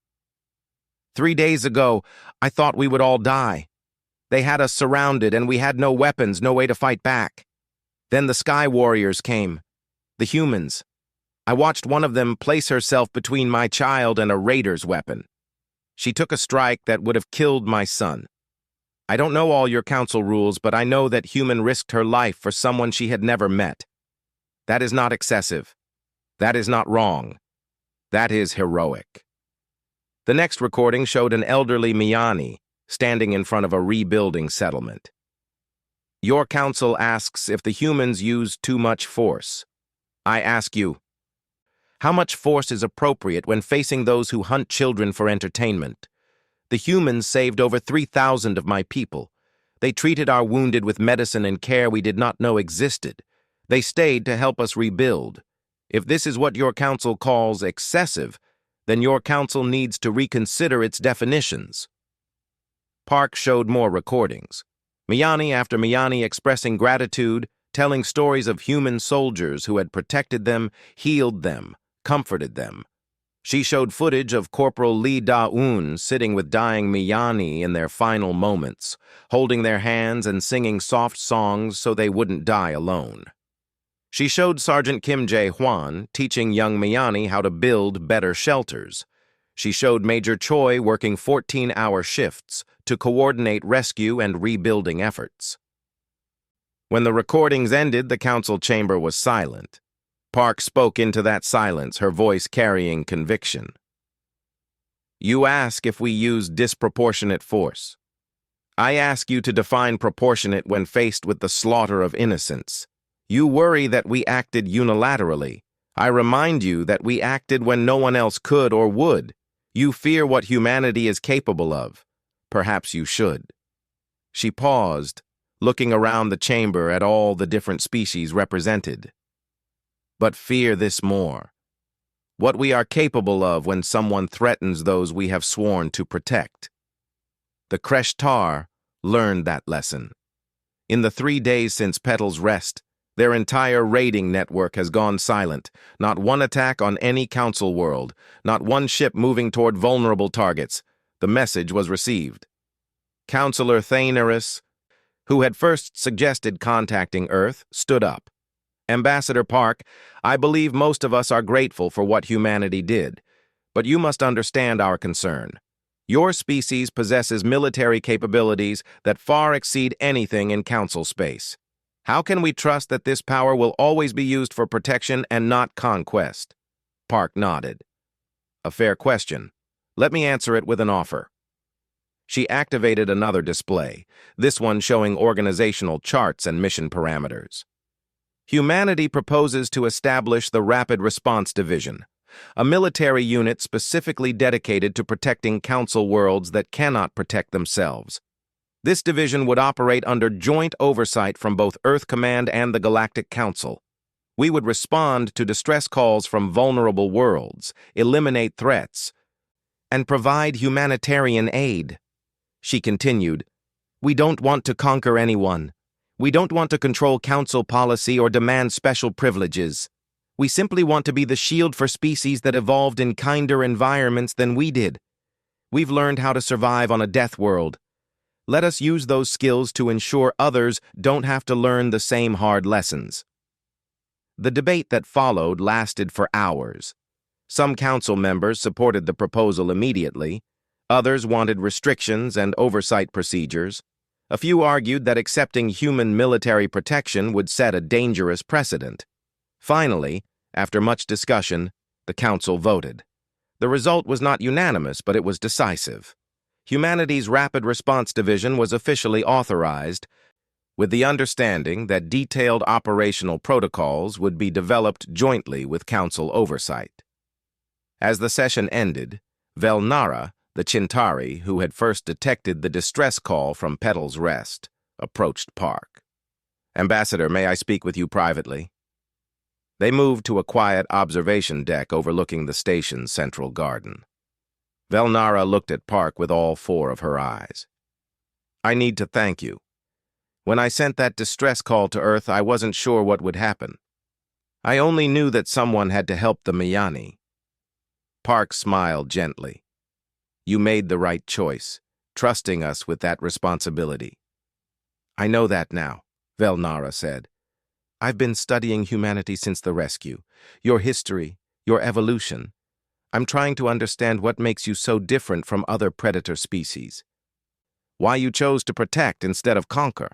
Speaker 1: 3 days ago, I thought we would all die. They had us surrounded and we had no weapons, no way to fight back. Then the Sky Warriors came, the humans. I watched one of them place herself between my child and a raider's weapon. She took a strike that would have killed my son. I don't know all your council rules, but I know that human risked her life for someone she had never met. That is not excessive. That is not wrong. That is heroic. The next recording showed an elderly Miani standing in front of a rebuilding settlement. Your council asks if the humans use too much force. I ask you, how much force is appropriate when facing those who hunt children for entertainment? The humans saved over 3,000 of my people. They treated our wounded with medicine and care we did not know existed. They stayed to help us rebuild. If this is what your council calls excessive, then your council needs to reconsider its definitions. Park showed more recordings. Miani after Miani expressing gratitude, telling stories of human soldiers who had protected them, healed them, comforted them. She showed footage of Corporal Lee Da-un sitting with dying Miani in their final moments, holding their hands and singing soft songs so they wouldn't die alone. She showed Sergeant Kim Jae-hwan teaching young Miani how to build better shelters. She showed Major Choi working 14-hour shifts to coordinate rescue and rebuilding efforts. When the recordings ended, the council chamber was silent. Park spoke into that silence, her voice carrying conviction. You ask if we use disproportionate force. I ask you to define proportionate when faced with the slaughter of innocents. You worry that we acted unilaterally. I remind you that we acted when no one else could or would. You fear what humanity is capable of. Perhaps you should. She paused, looking around the chamber at all the different species represented. But fear this more. What we are capable of when someone threatens those we have sworn to protect. The Kreshtar learned that lesson. In the 3 days since Petal's rest, their entire raiding network has gone silent. Not one attack on any council world, not one ship moving toward vulnerable targets. The message was received. Counselor Thaneris, who had first suggested contacting Earth, stood up. Ambassador Park, I believe most of us are grateful for what humanity did, but you must understand our concern. Your species possesses military capabilities that far exceed anything in council space. How can we trust that this power will always be used for protection and not conquest? Park nodded. A fair question. Let me answer it with an offer. She activated another display, this one showing organizational charts and mission parameters. Humanity proposes to establish the Rapid Response Division, a military unit specifically dedicated to protecting council worlds that cannot protect themselves. This division would operate under joint oversight from both Earth Command and the Galactic Council. We would respond to distress calls from vulnerable worlds, eliminate threats, and provide humanitarian aid. She continued, We don't want to conquer anyone. We don't want to control council policy or demand special privileges. We simply want to be the shield for species that evolved in kinder environments than we did. We've learned how to survive on a death world. Let us use those skills to ensure others don't have to learn the same hard lessons. The debate that followed lasted for hours. Some council members supported the proposal immediately. Others wanted restrictions and oversight procedures. A few argued that accepting human military protection would set a dangerous precedent. Finally, after much discussion, the council voted. The result was not unanimous, but it was decisive. Humanity's Rapid Response Division was officially authorized, with the understanding that detailed operational protocols would be developed jointly with council oversight. As the session ended, Velnara, the Chintari, who had first detected the distress call from Petal's rest, approached Park. Ambassador, may I speak with you privately? They moved to a quiet observation deck overlooking the station's central garden. Velnara looked at Park with all 4 of her eyes. I need to thank you. When I sent that distress call to Earth, I wasn't sure what would happen. I only knew that someone had to help the Miani. Park smiled gently. You made the right choice, trusting us with that responsibility. I know that now, Velnara said. I've been studying humanity since the rescue. Your history, your evolution. I'm trying to understand what makes you so different from other predator species. Why you chose to protect instead of conquer.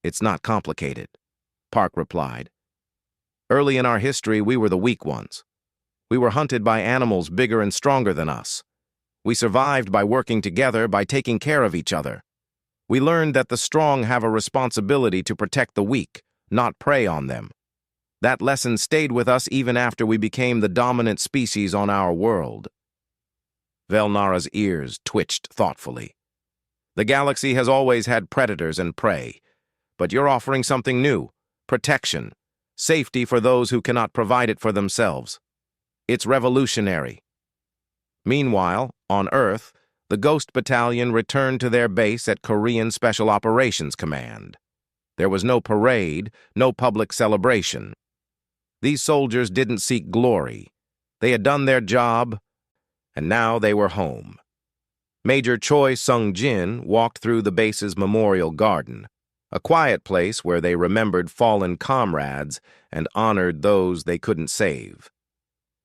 Speaker 1: It's not complicated, Park replied. Early in our history, we were the weak ones. We were hunted by animals bigger and stronger than us. We survived by working together, by taking care of each other. We learned that the strong have a responsibility to protect the weak, not prey on them. That lesson stayed with us even after we became the dominant species on our world. Velnara's ears twitched thoughtfully. The galaxy has always had predators and prey, but you're offering something new: protection, safety for those who cannot provide it for themselves. It's revolutionary. Meanwhile, on Earth, the Ghost Battalion returned to their base at Korean Special Operations Command. There was no parade, no public celebration. These soldiers didn't seek glory. They had done their job, and now they were home. Major Choi Sung-jin walked through the base's memorial garden, a quiet place where they remembered fallen comrades and honored those they couldn't save.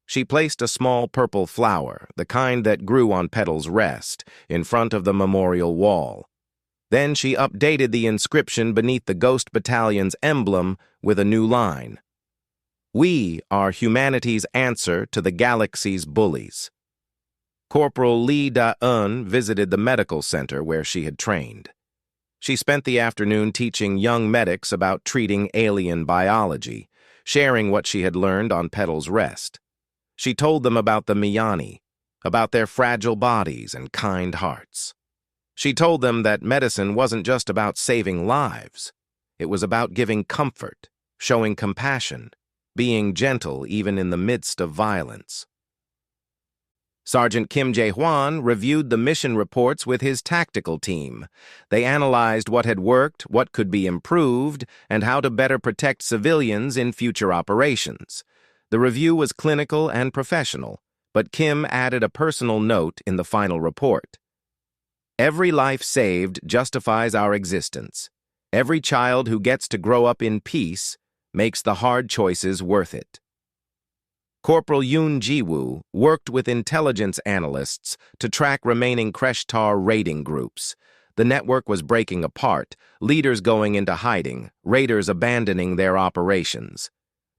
Speaker 1: She placed a small purple flower, the kind that grew on Petal's Rest, in front of the memorial wall. Then she updated the inscription beneath the Ghost Battalion's emblem with a new line. We are humanity's answer to the galaxy's bullies. Corporal Lee Da-eun visited the medical center where she had trained. She spent the afternoon teaching young medics about treating alien biology, sharing what she had learned on Petal's Rest. She told them about the Miyani, about their fragile bodies and kind hearts. She told them that medicine wasn't just about saving lives. It was about giving comfort, showing compassion, being gentle even in the midst of violence. Sergeant Kim Jae-hwan reviewed the mission reports with his tactical team. They analyzed what had worked, what could be improved, and how to better protect civilians in future operations. The review was clinical and professional, but Kim added a personal note in the final report. Every life saved justifies our existence. Every child who gets to grow up in peace makes the hard choices worth it. Corporal Yoon Ji-woo worked with intelligence analysts to track remaining Kreshtar raiding groups. The network was breaking apart, leaders going into hiding, raiders abandoning their operations.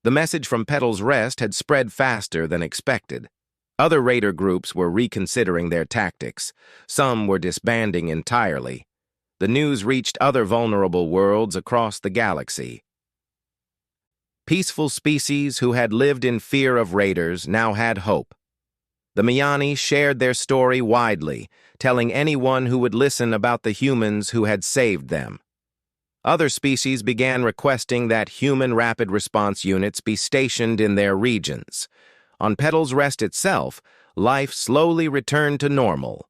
Speaker 1: The message from Petal's Rest had spread faster than expected. Other raider groups were reconsidering their tactics. Some were disbanding entirely. The news reached other vulnerable worlds across the galaxy. Peaceful species who had lived in fear of raiders now had hope. The Miyani shared their story widely, telling anyone who would listen about the humans who had saved them. Other species began requesting that human rapid response units be stationed in their regions. On Petal's Rest itself, life slowly returned to normal.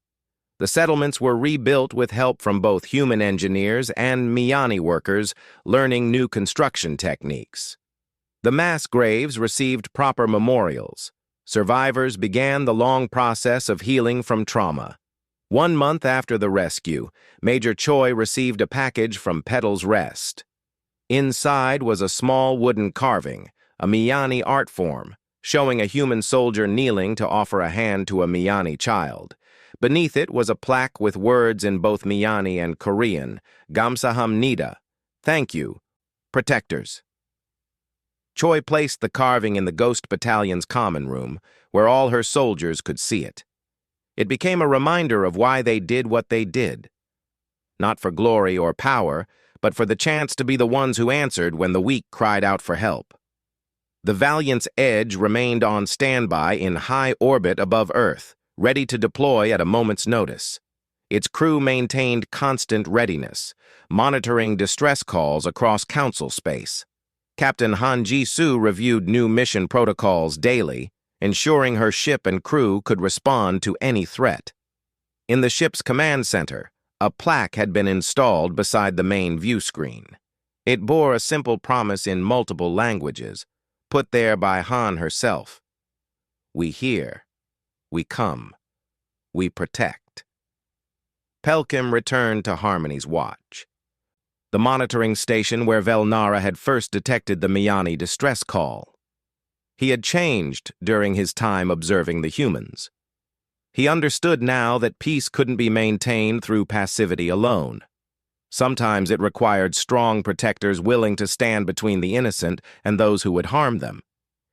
Speaker 1: The settlements were rebuilt with help from both human engineers and Miyani workers learning new construction techniques. The mass graves received proper memorials. Survivors began the long process of healing from trauma. 1 month after the rescue, Major Choi received a package from Petal's Rest. Inside was a small wooden carving, a Miyani art form, showing a human soldier kneeling to offer a hand to a Miyani child. Beneath it was a plaque with words in both Miyani and Korean, Gamsahamnida, thank you, protectors. Choi placed the carving in the Ghost Battalion's common room, where all her soldiers could see it. It became a reminder of why they did what they did. Not for glory or power, but for the chance to be the ones who answered when the weak cried out for help. The Valiant's Edge remained on standby in high orbit above Earth, ready to deploy at a moment's notice. Its crew maintained constant readiness, monitoring distress calls across Council space. Captain Han Ji-soo reviewed new mission protocols daily, ensuring her ship and crew could respond to any threat. In the ship's command center, a plaque had been installed beside the main view screen. It bore a simple promise in multiple languages, put there by Han herself. We hear, we come, we protect. Pelkim returned to Harmony's watch. the monitoring station where Velnara had first detected the Miani distress call. He had changed during his time observing the humans. He understood now that peace couldn't be maintained through passivity alone. Sometimes it required strong protectors willing to stand between the innocent and those who would harm them.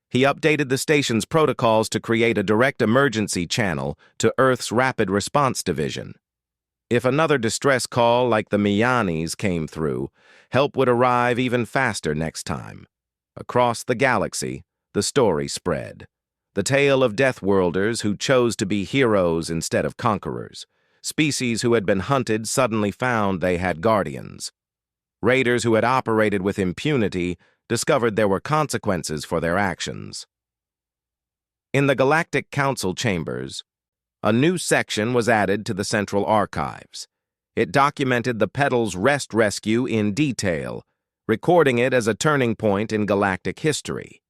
Speaker 1: He updated the station's protocols to create a direct emergency channel to Earth's Rapid Response Division. If another distress call like the Mianis came through, help would arrive even faster next time. Across the galaxy, the story spread. The tale of Deathworlders who chose to be heroes instead of conquerors. Species who had been hunted suddenly found they had guardians. Raiders who had operated with impunity discovered there were consequences for their actions. In the Galactic Council chambers, a new section was added to the Central Archives. It documented the Petal's Rest Rescue in detail, recording it as a turning point in galactic history.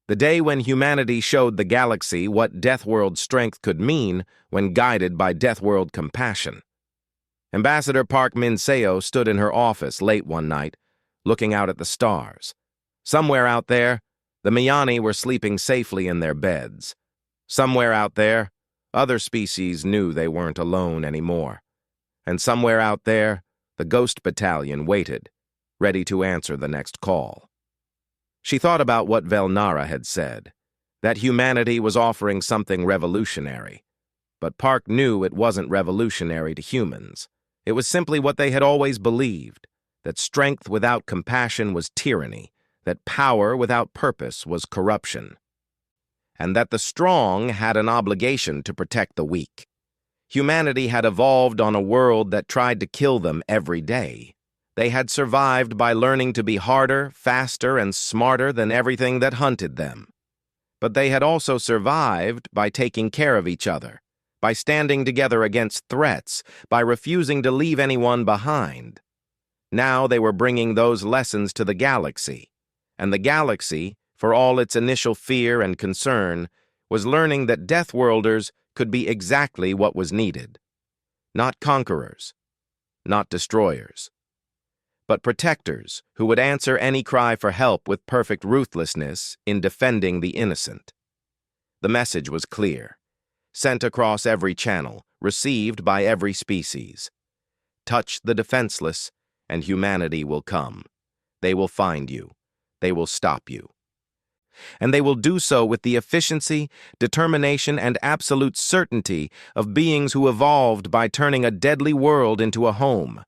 Speaker 1: The day when humanity showed the galaxy what Deathworld strength could mean when guided by Deathworld compassion. Ambassador Park Min-seo stood in her office late one night, looking out at the stars. Somewhere out there, the Miani were sleeping safely in their beds. Somewhere out there, other species knew they weren't alone anymore. And somewhere out there, the Ghost Battalion waited, ready to answer the next call. She thought about what Velnara had said, that humanity was offering something revolutionary. But Park knew it wasn't revolutionary to humans. It was simply what they had always believed, that strength without compassion was tyranny, that power without purpose was corruption, and that the strong had an obligation to protect the weak. Humanity had evolved on a world that tried to kill them every day. They had survived by learning to be harder, faster, and smarter than everything that hunted them. But they had also survived by taking care of each other, by standing together against threats, by refusing to leave anyone behind. Now they were bringing those lessons to the galaxy, and the galaxy, for all its initial fear and concern, was learning that Deathworlders could be exactly what was needed. Not conquerors, not destroyers, but protectors who would answer any cry for help with perfect ruthlessness in defending the innocent. The message was clear, sent across every channel, received by every species. Touch the defenseless, and humanity will come. They will find you. They will stop you. And they will do so with the efficiency, determination, and absolute certainty of beings who evolved by turning a deadly world into a home.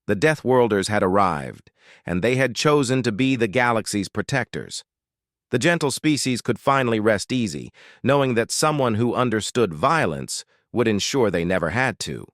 Speaker 1: The Deathworlders had arrived, and they had chosen to be the galaxy's protectors. The gentle species could finally rest easy, knowing that someone who understood violence would ensure they never had to.